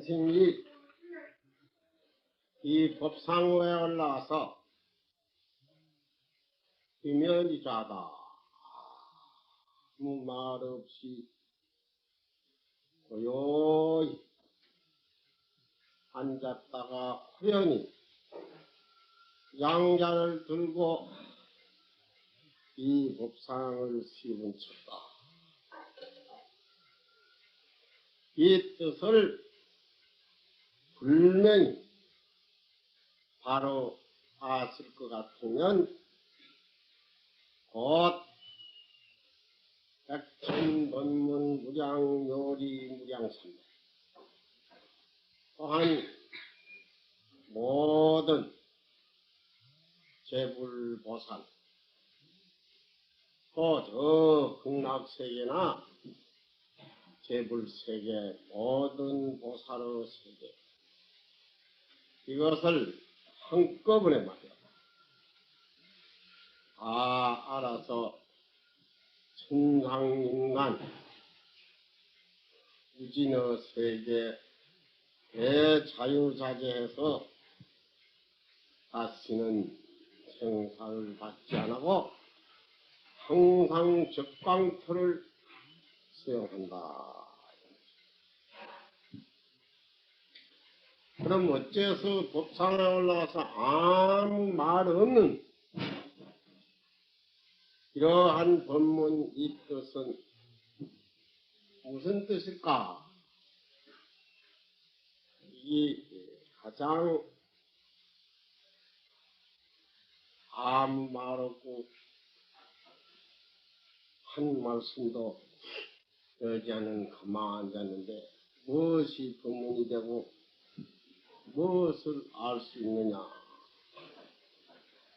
선생이 이 법상에 올라와서 비면이 좌다 아무 말 없이 고요히 앉았다가 후연히 양자를 들고 이 법상을 시운쳤다. 이 뜻을 분명히 바로 아실 것 같으면 곧 백천번문 무량요리 무량삼매 또한 모든 재불보살 또 저 극락세계나 재불세계 모든 보살의 세계 이것을 한꺼번에 말이야 다 알아서 천상인간 우진의 세계 대자유자재해서 다시는 생사를 받지 않고 항상 적광토를 수용한다. 그럼 어째서 법상에 올라와서 아무 말 없는 이러한 법문 이 뜻은 무슨 뜻일까? 이 가장 아무 말 없고 한 말씀도 여지 않은 가만 앉았는데 무엇이 법문이 되고 무엇을 알 수 있느냐?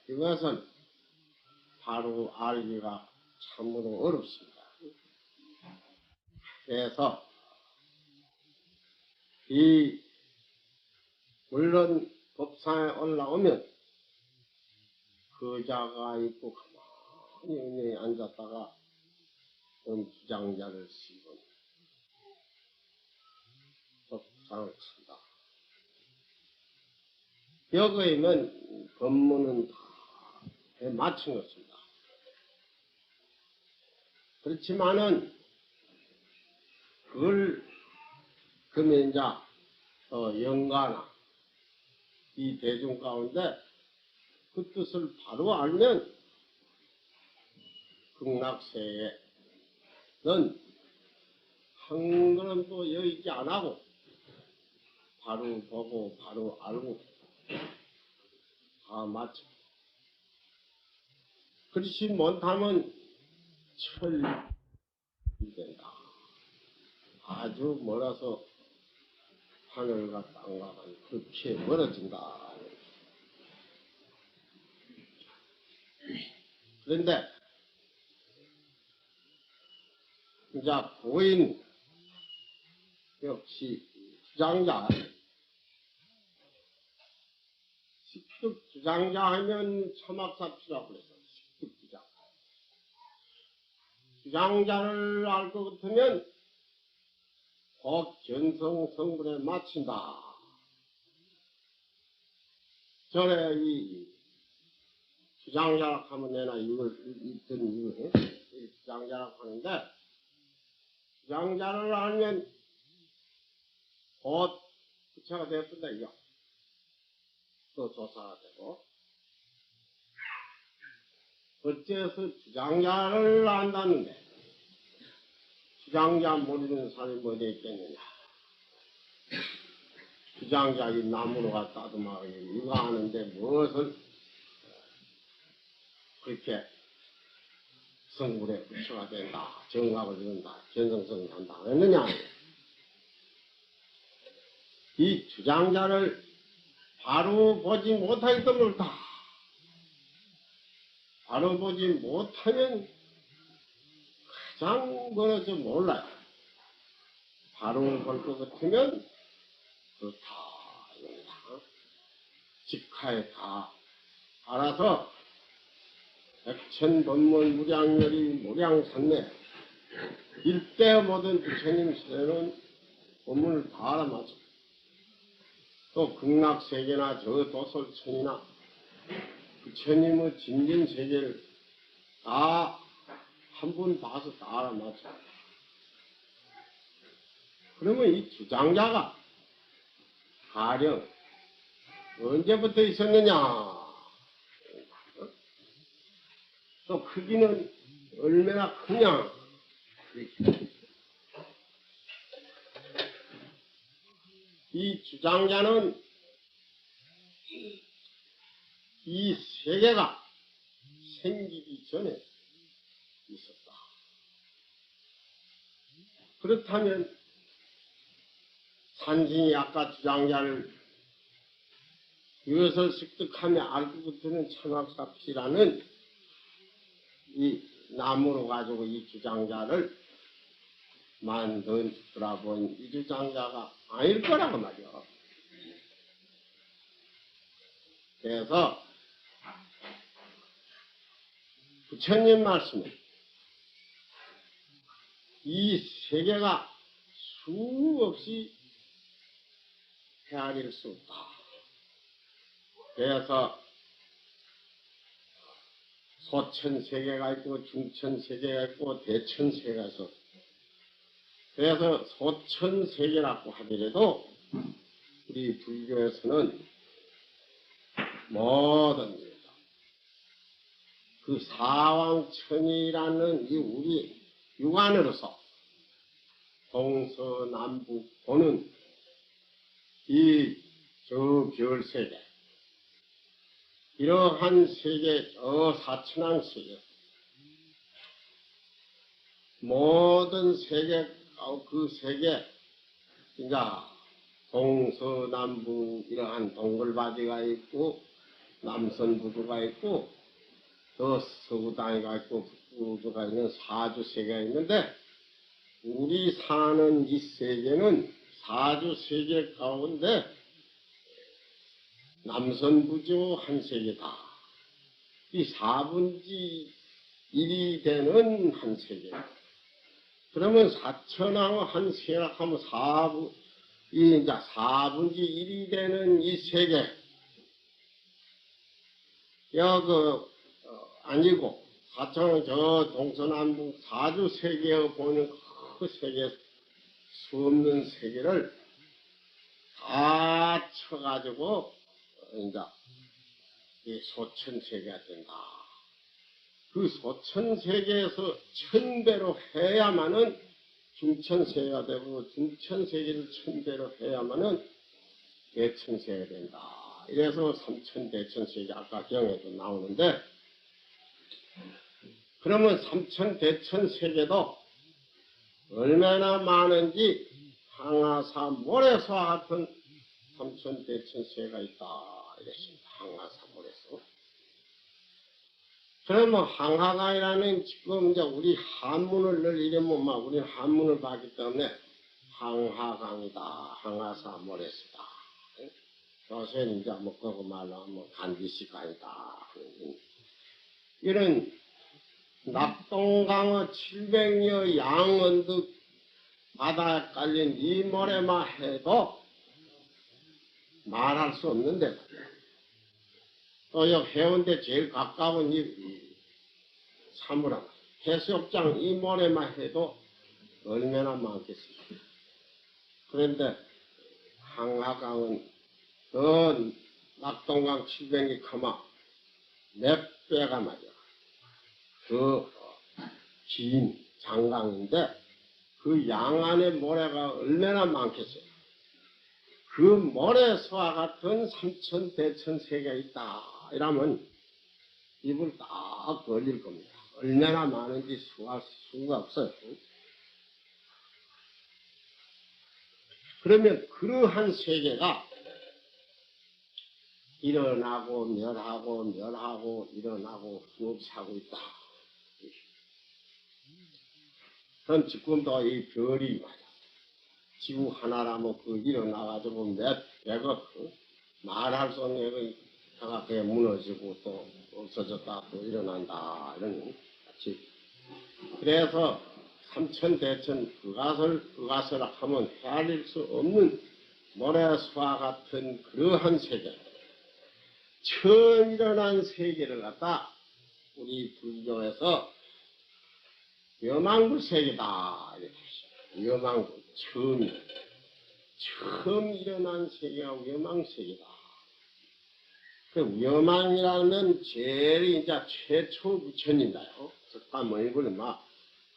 이것은 바로 알기가 참으로 어렵습니다. 그래서 물론 법상에 올라오면 거자가 있고 가만히 앉았다가 주장자를 씌운 법상을 친다. 여기에는 법문은 다 맞춘 것입니다. 그렇지만은 그걸 그러면 이제 영가나 이 대중 가운데 그 뜻을 바로 알면 극락세에는 한 걸음도 여의지 안 하고 바로 보고 바로 알고 다 맞춰. 그렇지 못하면 철이 된다. 아주 멀어서 하늘과 땅과는 그렇게 멀어진다. 그런데 이제 고인 역시 주장자 식득 주장자 하면 참학사피라고 그래서 식득 주장 주장자를 알 것 같으면 곧 견성 성분에 맞춘다. 전에 이 주장자라고 하면 내가 이걸 있던 이유에 주장자라고 하는데 주장자를 알면 곧 부처가 되었다 이거 또 조사가 되고 어째서 주장자를 안다는데 주장자 모르는 사람이 어디 있겠느냐. 주장자 이 나무로 갖다 놔도 이거 하는데 무엇을 그렇게 성불에 부처가 된다. 정각을 이룬다. 견성성을 한다. 했느냐. 이 주장자를 바로 보지 못하기 때문에 그렇다. 바로 보지 못하면 가장 멀어져 몰라요. 바로 볼 것 같으면 그렇다. 직하에 다 알아서 백천번문 무량열이 무량산매 일대 모든 부처님 시대는 법문을 다 알아맞아. 또 극락세계나 저 도솔천이나 부처님의 진진세계를 다 한 번 봐서 다 알아맞혀. 그러면 이 주장자가 가령 언제부터 있었느냐? 또 크기는 얼마나 크냐? 이 주장자는 이 세계가 생기기 전에 있었다. 그렇다면 산신이 아까 주장자를 이것을 습득하며 알고부터는 천학사피라는 이 나무로 가지고 이 주장자를 만든 돌아본 이 주장자가 아닐 거라고 말이야. 그래서 부처님 말씀에 이 세계가 수없이 헤아릴 수 없다. 그래서 소천세계가 있고 중천세계가 있고 대천세계가 있어. 그래서 소천세계라고 하더라도 우리 불교에서는 모든 일이다. 그 사왕천이라는 이 우리 육안으로서 동서남북 보는 이 저 별세계, 이러한 세계, 저 사천왕 세계, 모든 세계, 그 세계, 이제 동서남북 이러한 동글바지가 있고, 남선부두가 있고, 저 서구땅이가 있고, 북부두가 있는 사주세계가 있는데, 우리 사는 이 세계는 사주세계 가운데 남선부주 한 세계다. 이 4분지 1이 되는 한 세계. 그러면 사천왕 한 세락하면 이제 4분지 1이 되는 이 세계. 아니고, 사천왕 저 동서남북 사주 세계에 보이는 그 세계, 수 없는 세계를 다 쳐가지고, 이제, 이 소천세계가 된다. 그 소천세계에서 1000배로 해야만은 중천세계가 되고, 중천세계를 1000배로 해야만은 대천세계가 된다. 이래서 삼천대천세계, 아까 경에도 나오는데, 그러면 삼천대천세계도 얼마나 많은지 항아사 모래소와 같은 삼천대천세계가 있다. 이랬습니다. 항아사 모래소. 그러면 항하강이라는 지금 이제 우리 한문을 늘 이러면 막 우리는 한문을 봤기 때문에 항하강이다. 항아사 모래소다. 요새는 이제 뭐 그거 말로 뭐 간디시강이다. 이런 낙동강의 700여 양언덕 바다에 깔린 이 모래만 해도 말할 수 없는데, 또 여 해운대 제일 가까운 이 사물함, 해수욕장 이 모래만 해도 얼마나 많겠습니까? 그런데 항하강은 더 낙동강 700리 가마 몇 배가 말이야. 그 긴 장강인데 그 양안의 모래가 얼마나 많겠어요. 그 모래소와 같은 삼천대천세계가 있다. 이러면 입을 딱 벌릴 겁니다. 얼마나 많은지 수가 없어요. 그러면 그러한 세계가 일어나고 멸하고 일어나고 수없이 하고 있다. 그럼 지금도 이 별이 말이야. 지구 하나라면 그 일어나가지고 몇 백억 말할 수 없는 그 해가 그게 무너지고 또 없어졌다 또 일어난다 이런 같이. 그래서 삼천대천 그것을 하면 헤아릴 수 없는 모래수와 같은 그러한 세계, 처음 일어난 세계를 갖다 우리 불교에서 여망불 세계다 이렇게 하시죠. 여망불, 처음 일어난 세계가 여망 세계다. 그 여망이라는 제일 이제 최초 부처님이다요. 석가모니불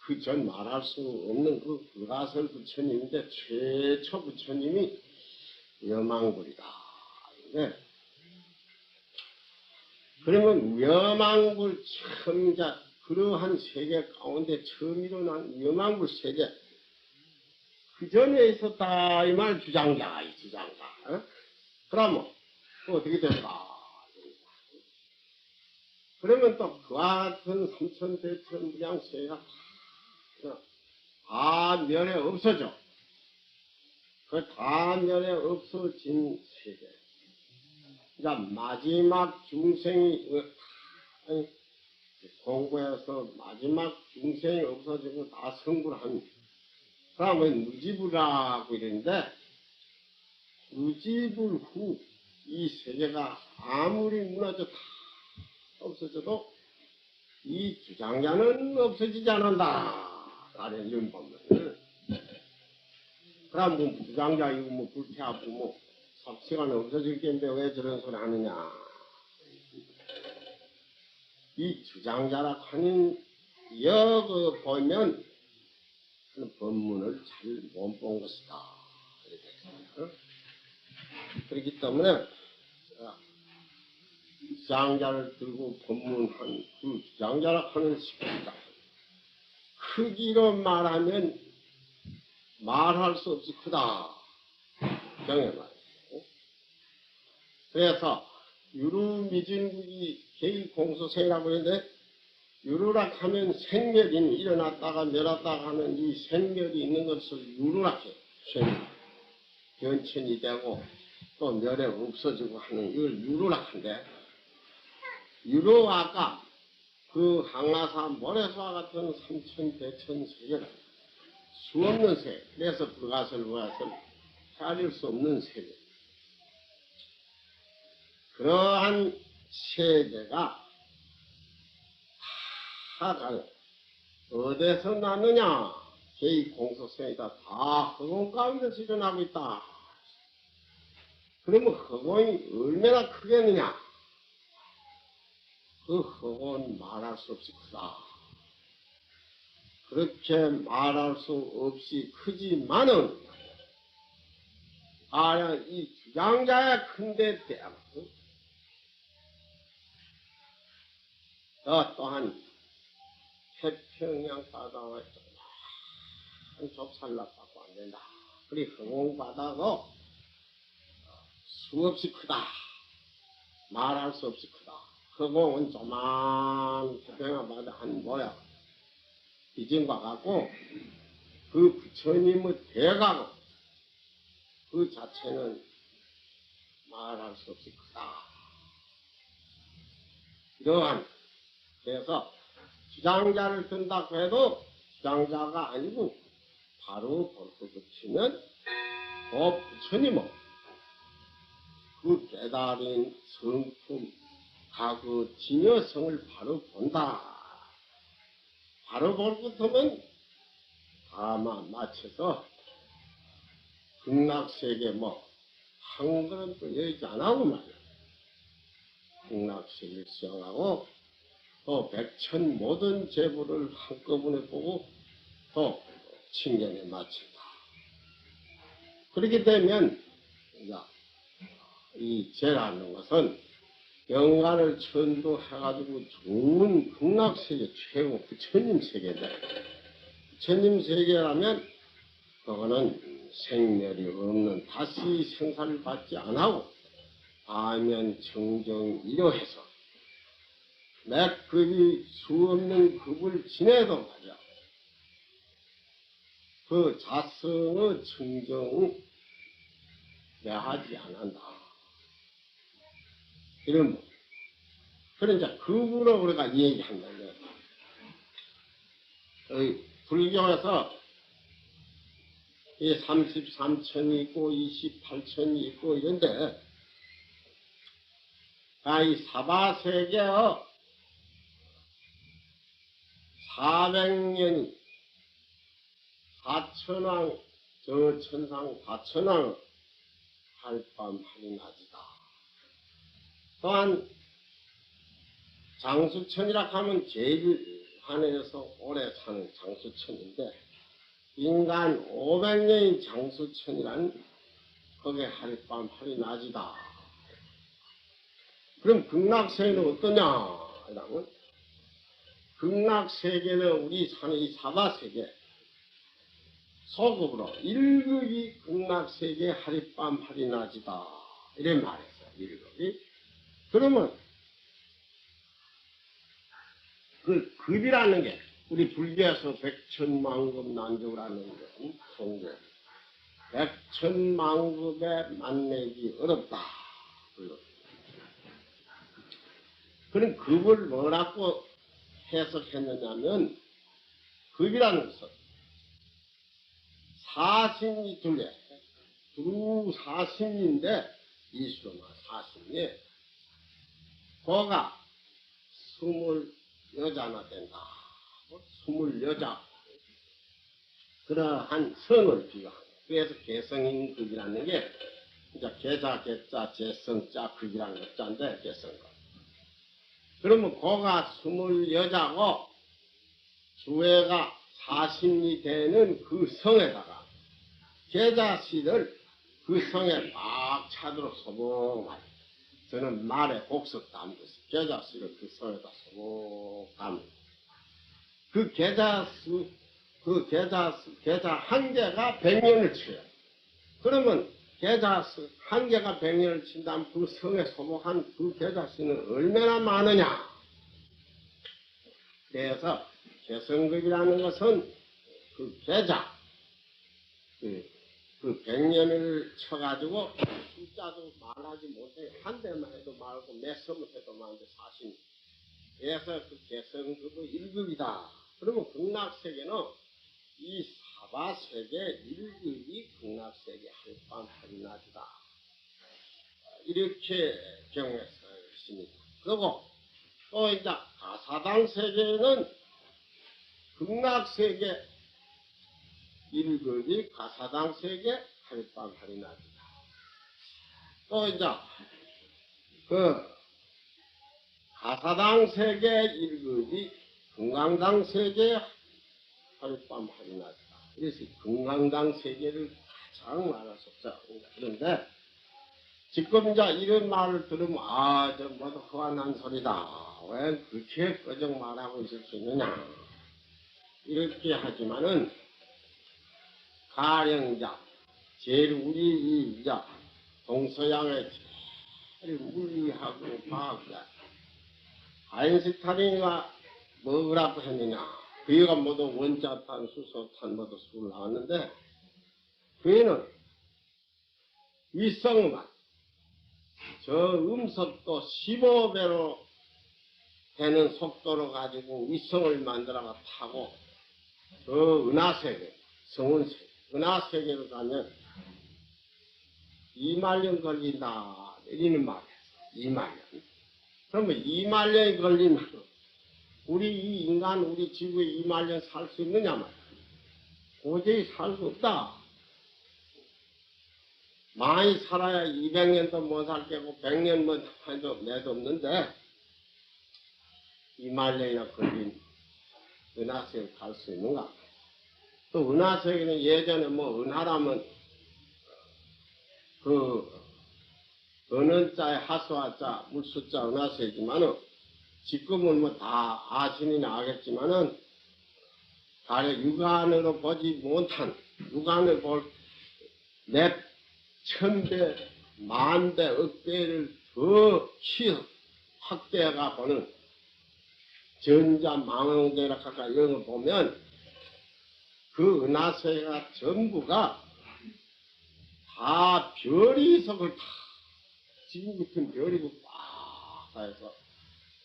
그 전 말할 수 없는 그 불가설 부처님인데 최초 부처님이 여망불이다. 네. 그러면 여망불 처음 이제 그러한 세계 가운데 처음 일어난 여망불 세계 그 전에 있었다 이 말 주장자 이 주장자. 어? 그러면 어떻게 될까? 그러면 또 그와 같은 삼천대천 무량세가 다 면에 없어져. 그 다 면에 없어진 세계. 그러니까 마지막 중생이 공부해서 마지막 중생이 없어지고 다 성불한 그러면 무지불이라고 이러는데 무지불 후 이 세계가 아무리 무너져 다 없어져도 이 주장자는 없어지지 않는다. 라는 이런 법문을. 그럼 뭐 주장자 이거 뭐 불태하고 뭐 시간은 없어질 텐데 왜 저런 소리 하느냐. 이 주장자라 하는 여그 보면 법문을 잘 못 본 것이다. 이렇게. 그렇기 때문에 주장자를 들고 법문한 그 주장자라 하는 식입니다. 크기로 말하면 말할 수 없이 크다. 정해 말이에요. 그래서 유루미진국이 개의공소생이라고 하는데 유루락 하면 생멸이 일어났다가 멸했다가 하는 이 생멸이 있는 것을 유루락 해요. 변천이 되고 또 멸에 없어지고 하는 이걸 유루락 한데 유로 아까 그 항아사 모래수와 같은 삼천대천 세계는 수 없는 세계. 그래서 불가설 헤아릴 수 없는 세계. 그러한 세계가 다 어디서 났느냐? 개의공소생이다. 다 허공 가운데서 일어나고 있다. 그러면 허공이 얼마나 크겠느냐? 그 허공은 말할 수 없이 크다. 그렇게 말할 수 없이 크지만은 이 주장자야 큰데 대하고 또한 태평양 바다와 한 좁쌀락밖에 안 된다. 그리 허공 바다가 수없이 크다. 말할 수 없이 크다. 허공은 조만 태평양 바다 한 모양 이진과 같고 그 부처님의 대가고 그 자체는 말할 수 없이 크다. 이러한 그래서 주장자를 든다고 해도 주장자가 아니고 바로 벌써 붙이면 그 부처님은 그 깨달은 성품 그 진여성을 바로 본다. 바로 볼 것이면 다만 맞춰서 극락세계 한 걸음도 여의지 안 하고 말이야. 극락세계를 수행하고 또 백천 모든 제부를 한꺼번에 보고 또 칭견에 마친다. 그렇게 되면 이 제라는 것은 영간을 천도해가지고 좋은 극락세계 최고 부처님 세계인데 부처님 세계라면 그거는 생멸이 없는 다시 생사를 받지 않고 아면 정정 이로해서 맥급이 수 없는 급을 지내도 말이야. 그 자성의 청정을 내하지 않는다. 이런 뭐. 그러니까 급으로 우리가 얘기한다면 불교에서 이 33천이 있고 28천이 있고 이런데 이 사바세계의 400년이 사천왕 저 천상 사천왕 할밤 할인하지다. 또한 장수천이라 하면 제일 하늘에서 오래 사는 장수천인데 인간 500년인 장수천이란 거기에 할밤 할인하지다. 그럼 극락세계는 어떠냐? 이라면 극락세계는 우리 사는 이 사바세계 소급으로 1급이 극락세계 하룻밤 할인하지다. 이런 말했어요. 1급이. 그러면 그 급이라는 게 우리 불교에서 백천만급 난조라는 건 성경. 백천만급에 만나기 어렵다. 그런 급을 뭐라고 해석했느냐면 급이라는 것은 사신이 둘레 두 사신인데 이수로만 사신이 그가 20여자나 된다. 20여자 그러한 성을 비유합니다. 그래서 개성인급이라는 게 이제 계자 개자 재성자 급이라는 것자인데 개성급. 그러면 그가 20여자고 주애가 40이 되는 그 성에다가 계자씨를 그 성에 막 차도록 소복하게 저는 말에 복석 담듯이 계자씨를 그 성에다 소복 담는 그 계자 한 개가 100년을 쳐요. 그러면 계자 한 개가 100년을 친다면 그 성에 소복한 그 계자씨는 얼마나 많으냐. 그래서 개성급이라는 것은 그 계자 그 100년을 쳐가지고 숫자도 말하지 못해 한 대만 해도 말고 몇 섬을 해도 말하는데 40. 그래서 그 개성급의 1급이다. 그러면 극락세계는 이 사바세계 1급이 극락세계 할밤 할인하지다. 이렇게 경우에서 있습니다. 그리고 또 이제 가사당 세계는 극락세계 1급이 가사당 세계 할밤 할인하지다. 또 이제 그 가사당 세계 1급이 금강당 세계 할밤 할인하지다. 그래서 금강당 세계를 가장 말하셨죠. 그런데 지금 이제 이런 말을 들으면 저 모두 허한한 소리다. 왜 그렇게 꺼정 말하고 있을 수 있느냐. 이렇게 하지만은 가령 제일 우리 동서양의 제일 물리하고 과학자 아인슈타인이가 뭐라고 했느냐. 그가 모두 원자탄, 수소탄 모두 수를 나왔는데 그는 위성만 저 음속도 15배로 되는 속도로 가지고 위성을 만들어가 타고 그 은하세계, 성운세계, 은하세계로 가면 2만 년 걸린다. 이러는 말이에요. 2만 년. 그러면 2만 년이 걸리면 우리 이 인간, 우리 지구에 2만 년 살 수 있느냐 말이야. 도저히 살 수 없다. 많이 살아야 200년도 못 살 게고 100년만 해도 매도 없는데 2만 년이나 걸린 은하세계를 갈 수 있는가? 또 은하세계는 예전에 뭐 은하라면 그 은은자에 하수하자 물수자 은하세계지만은 지금은 뭐 다 아시니나 알겠지만은 가령 육안으로 보지 못한 육안을 볼 몇 천배 만배 억배를 더 키워 확대해가 보는 전자 망원경이라 가까이 이런 거 보면 그 은하세계가 전부가 다 별이 속을 다 지구 같은 별이고 꽉 해서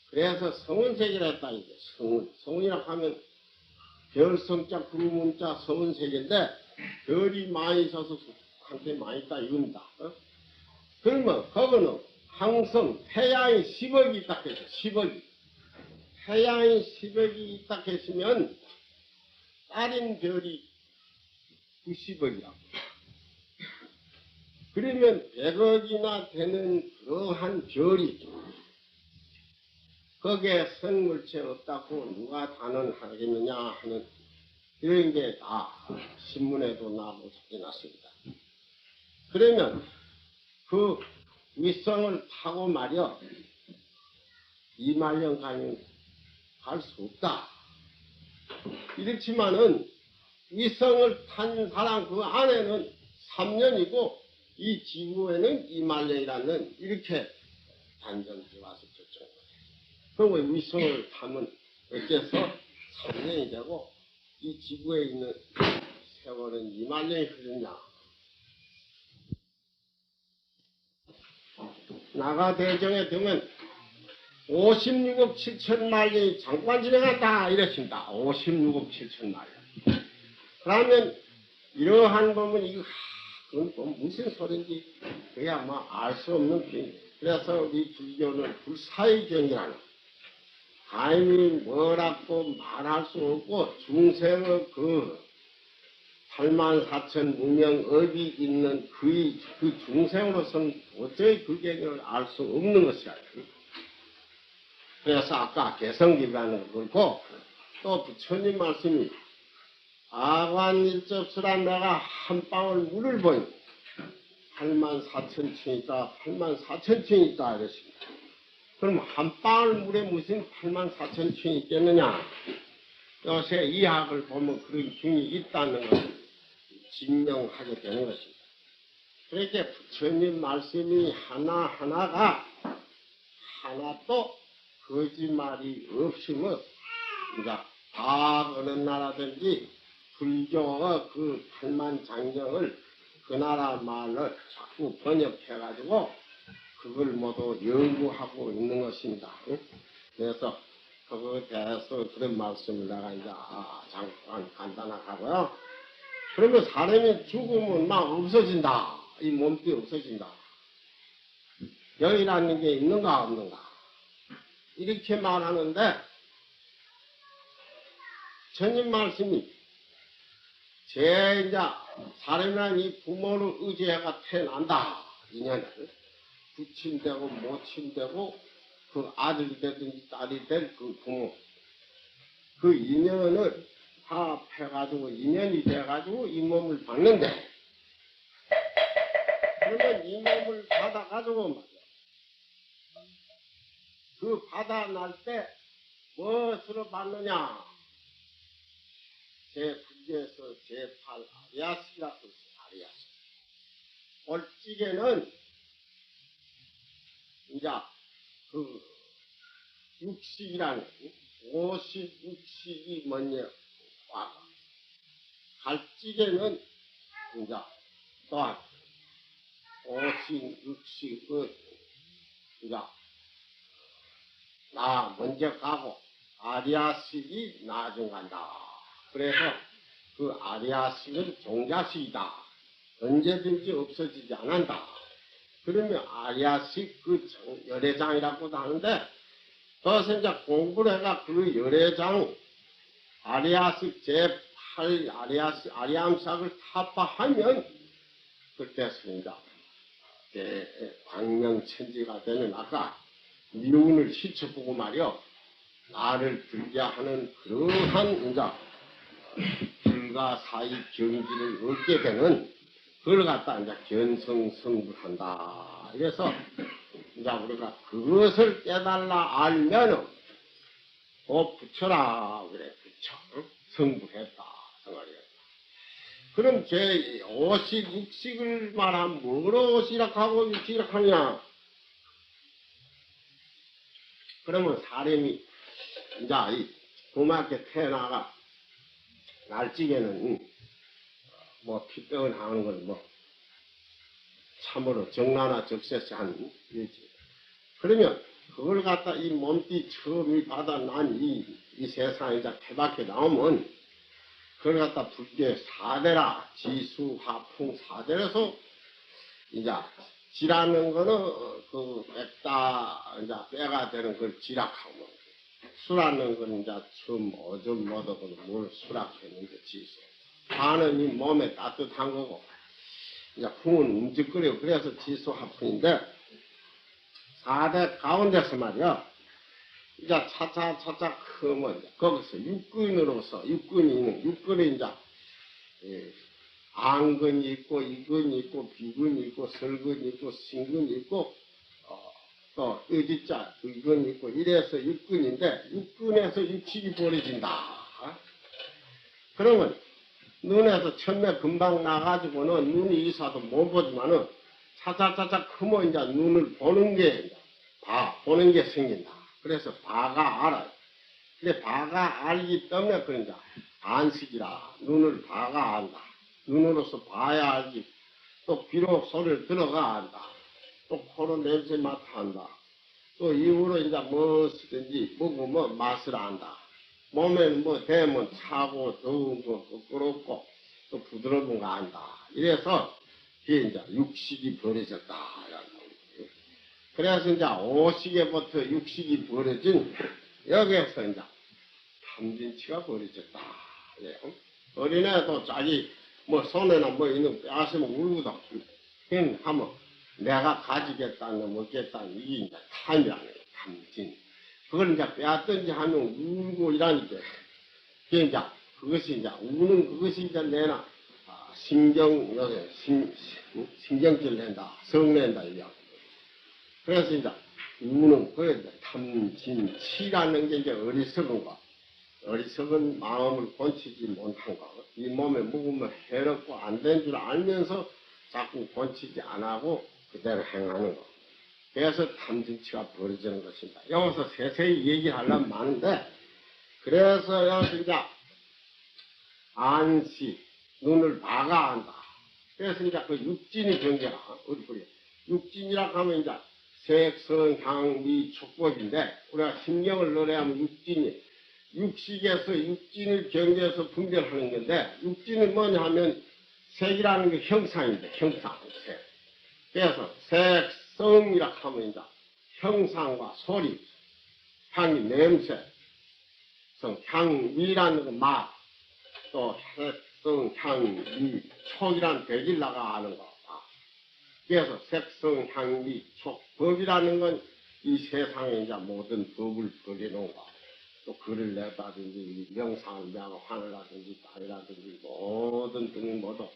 그래서 성운세계라 했다 이게 성운이라고 하면 별성자 구문자 성운세계인데 별이 많이 있어서 한테 많이 있다 이겁니다. 그러면 그거는 항성 태양이 10억이 있다 했죠. 10억이. 태양이 10억이 있다 했으면 다른 별이 90억이야. 그러면 100억이나 되는 그러한 별이 거기에 생물체 없다고 누가 단언하겠느냐 하는 이런 게 다 신문에도 나오고 났습니다. 그러면 그 위성을 타고 말이야 이말년 가면 갈 수 없다. 이렇지만은 위성을 탄 사람 그 안에는 3년이고 이 지구에는 이말년이라는 이렇게 단전지 와서 결정한 거예요. 그럼 위성을 타면 어째서 3년이 되고 이 지구에 있는 세월은 이말년이 흐르냐. 나가대정에 되면 56억 7천만 년이 잠깐 지나갔다 이랬습니다. 56억 7천만 년. 그러면 이러한 거면 이거 그건 또 무슨 소린지 그야 뭐 알 수 없는 게. 그래서 우리 불교는 불사의경이라는 감히 뭐라고 말할 수 없고 중생의 그 84,000 무명업이 있는 그 중생으로서는 도저히 그 개념을 알 수 없는 것이야. 그래서 아까 개성기라는 걸 그렇고 또 부처님 말씀이 아관일접수란 내가 한 방울 물을 보니 84,000층 있다, 84,000층 있다 이랬습니다. 그럼 한 방울 물에 무슨 84,000층이 있겠느냐? 요새 이학을 보면 그런 층이 있다는 것을 증명하게 되는 것입니다. 그렇게 부처님 말씀이 하나하나가 하나도 거짓말이 없으면 이제 다 어느 나라든지 불교의 그 팔만장경을 그 나라 말로 자꾸 번역해가지고 그걸 모두 연구하고 있는 것입니다. 그래서 그거에 대해서 그런 말씀을 내가 이제 잠깐 간단하게 하고요. 그러면 사람이 죽으면 막 없어진다. 이 몸띠 없어진다. 영이라는 게 있는가 없는가. 이렇게 말하는데 전님 말씀이 제 이제 사람이란 이 부모를 의지해가 태어난다. 인연을 부친되고 모친되고 그 아들이 되든지 딸이 될 그 부모 그 인연을 합해가지고 인연이 돼가지고 이 몸을 받는데 그러면 이 몸을 받아가지고 말이야. 그 받아날 때 무엇으로 받느냐? 제9에서 제8 아리아스라고 있어요. 아리아스. 올찌개는 이제 그 육식이라는 56식이 먼저 와. 갈찌개는 이제 또한 56식은 이제 나 먼저 가고 아리아식이 나중 간다. 그래서 그 아리아식은 종자식이다. 언제든지 없어지지 않는다. 그러면 아리아식 그 열애장이라고도 하는데 그래서 이제 공부를 해가 그 열애장 아리아식 제8 아리아식 아리암삭을 타파하면 그때서 이제 광명천지가 되는 아까 미운을 시쳐보고 말이요. 나를 들게 하는 그러한 이제 불가사의 경지를 얻게 되는 그걸 갖다 이제 견성성불한다. 그래서 이제 우리가 그것을 깨달라 알면은 부처라 그래. 부처 성불했다. 성불했다. 그럼 제 56식을 말하면 뭐로 시작하고 시작하냐? 그러면 사람이 이제 이 고맙게 태어나가 날찌개는 뭐 피병을 하는 건 뭐 참으로 정나나 적세시 한 일지. 그러면 그걸 갖다 이 몸띠 처음이 받아 난 이 세상에 이제 태밖에 나오면 그걸 갖다 불교 4대라 지수화풍 4대라서 이제 지라는 거는 그 뺐다 이제 빼가 되는 걸 지락하고 수라는 건 이제 춤 어좀 뭐더고 뭘 수락했는데 지수 화는 이 몸에 따뜻한 거고 이제 풍은 움직거려 그래서 지수화풍인데 4대 가운데서 말이야 이제 차차 크면 거기서 육근으로서 육근이 있는 육근이 이제 안근이 있고 이근이 있고 비근이 있고 설근이 있고 신근이 있고 또 의지자 의근이 있고 이래서 육근인데 육근에서 육식이 벌어진다. 그러면 눈에서 처음에 금방 나가지고는 눈이 이사도 못 보지만은 차차차차 크면 이제 눈을 보는 게 보는 게 생긴다. 그래서 바가 알아요. 근데 바가 알기 때문에 그런자 안식이라 눈을 바가 안다. 눈으로서 봐야 알지. 또 비록 소리를 들어가 안다. 또 코로 냄새 맡아 안다. 또 입으로 이제 무엇이든지 먹으면 맛을 안다. 몸에는 뭐 대면 차고 더운 거 부끄럽고 또 부드러운 거 안다. 이래서 그게 이제 육식이 벌어졌다. 그래서 이제 오식에부터 육식이 벌어진 여기에서 이제 탐진치가 벌어졌다. 예. 어린애도 자기 뭐 손에나 뭐 있는 빼앗으면 울거든. 그건 하면 내가 가지겠다는 먹겠다는 이게 이제 탐이라는 거예요. 탐진. 그걸 이제 빼앗든지 하면 울고 이라니까. 그게 이제 그것이 이제 우는 그것이 이제 내나 신경질 낸다. 성낸다 이야. 그래서 이제 우는 거에 탐진치라는 게 이제 어리석은 거. 어리석은 마음을 본치지 못한 거. 이 몸에 묵으면 해롭고 안 된 줄 알면서 자꾸 본치지 안 하고 그대로 행하는 거. 그래서 탐진치가 벌어지는 것입니다. 여기서 세세히 얘기하려면 많은데, 그래서 여기서 이제 안시, 눈을 봐가 한다. 그래서 이제 그 육진이 경계라, 우리 그래. 육진이라고 하면 이제 색성, 향, 미, 촉법인데, 우리가 신경을 넣으려면 육진이, 육식에서 육진을 경계해서 분별하는 건데, 육진은 뭐냐 하면 색이라는 게 형상인데, 형상, 색. 그래서 색성이라고 하면 이제 형상과 소리, 향이 냄새, 향미라는 건 맛, 또 색성, 향미, 촉이라는 백일나가 아는 거. 그래서 색성, 향미, 촉, 법이라는 건 이 세상에 이제 모든 법을 버려놓은 거. 또 글을 내다든지 명상을 내고 하늘라든지 땅이라든지 모든 등이 모두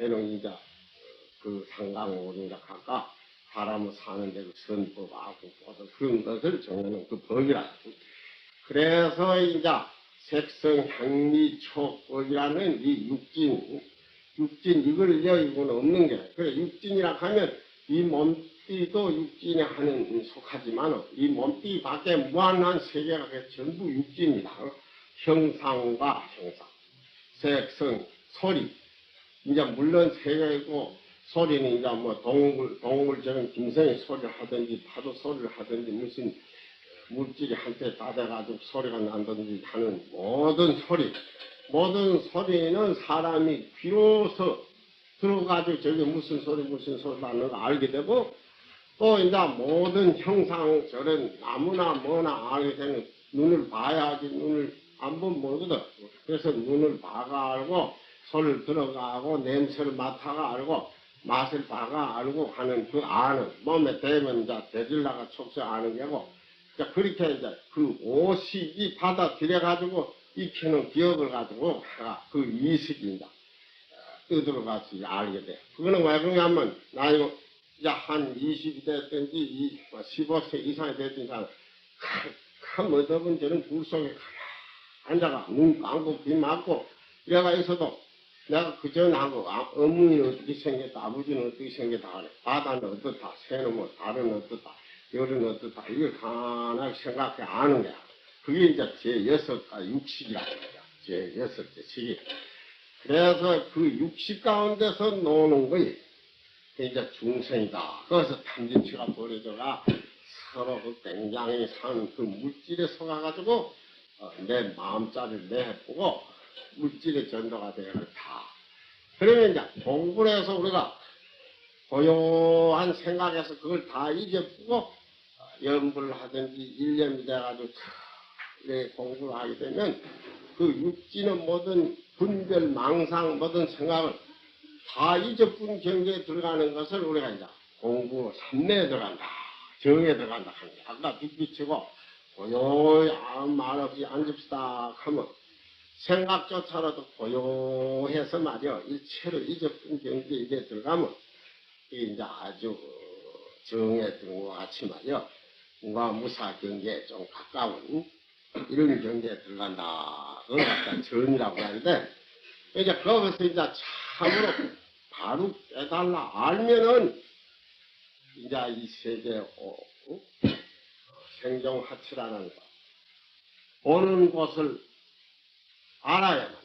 해놓은 이제 그 상강오리라 할까 사람을 사는데 그 선법하고 모든 그런 것을 정해놓은 그 법이라. 그래서 이제 색성, 향미, 촉법이라는 이 육진 이걸 여기고는 없는 게 그래 육진이라 하면 이 몸띠도 육진에 하는 속하지만 이 몸띠 밖에 무한한 세계가 전부 육진이다. 형상과 형상, 색성, 소리. 이제 물론 세계이고 소리는 이제 뭐 동물적인 김성의 소리를 하든지 파도 소리를 하든지 무슨 물질이 한테 닫아가지고 소리가 난다든지 하는 모든 소리는 사람이 비로소 들어가지고 저게 무슨 소리 나는 거 알게 되고 또 이제 모든 형상 저런 나무나 뭐나 알게 되는 눈을 봐야지 눈을 안 보면 모르거든. 그래서 눈을 봐가 알고 소리를 들어가고 냄새를 맡아가 알고 맛을 봐가 알고 하는 그 아는 몸에 대면 이제 대질나가 촉수 아는 게고 그렇게 이제 그 오식이 받아들여가지고 익히는 기억을 가지고 그 이식이 떠들어가서 알게 돼. 그거는 왜 그러냐면 나이가 이제 한 20이 됐든지 15세 이상이 됐든지 큰 멋없은 저런 불 속에 앉아가 눈 감고 귀 막고 이래가 있어도 내가 그전하고 어머니는 어떻게 생겼다 아버지는 어떻게 생겼다 하네. 바다는 어떻다 새는 뭐 달은 어떻다 열은 어떻다 이걸 하나씩 생각해 아는 거야. 그게 이제 제6가 육식이라는 거야. 제6째 식이. 그래서 그 육식 가운데서 노는 거예요. 이제 중생이다. 거기서 탐진치가 벌어져가 서로 그 굉장히 산 그 물질에 속아가지고 내 마음자리를 내보고 물질의 전도가 되어다. 그러면 이제 공부를 해서 우리가 고요한 생각에서 그걸 다 잊어보고 연불을 하든지 일념이 돼가지고 공부를 하게 되면 그 육지는 모든 분별, 망상, 모든 생각을 다 잊어뿐 경계에 들어가는 것을 우리가 이제 공부 삼내에 들어간다, 정에 들어간다 하는 게 아까 빗비치고 고요히 아무 말 없이 앉읍시다 하면 생각조차라도 고요해서 말이야 일체를 잊어뿐 경계에 이래 들어가면 이게 이제 아주 정에 든 것 같이 말이야 뭔가 무사 경계에 좀 가까운 이런 경계에 들어간다. 그걸 갖다 전이라고 하는데 이제 거기서 이제 참으로 바로 깨달라 알면은 이제 이 세계 생종하치라는 거 오는 곳을 알아야만